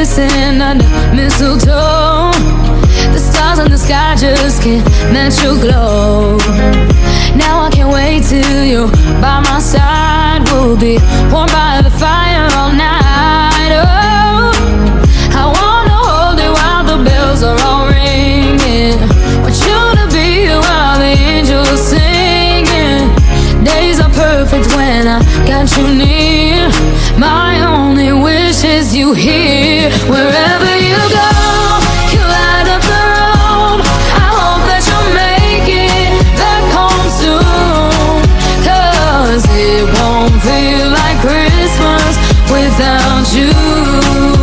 kissing under mistletoe. The stars in the sky just can't match your glow. Now I can't wait till you're by my side. We'll be warm by the fire all night. Oh, I wanna hold you while the bells are all ringing. Want you to be here while the angels singing. Days are perfect when I got you near. My only wish is you here. Wherever you go, you light up the road. I hope that you'll make it back home soon. 'Cause it won't feel like Christmas without you.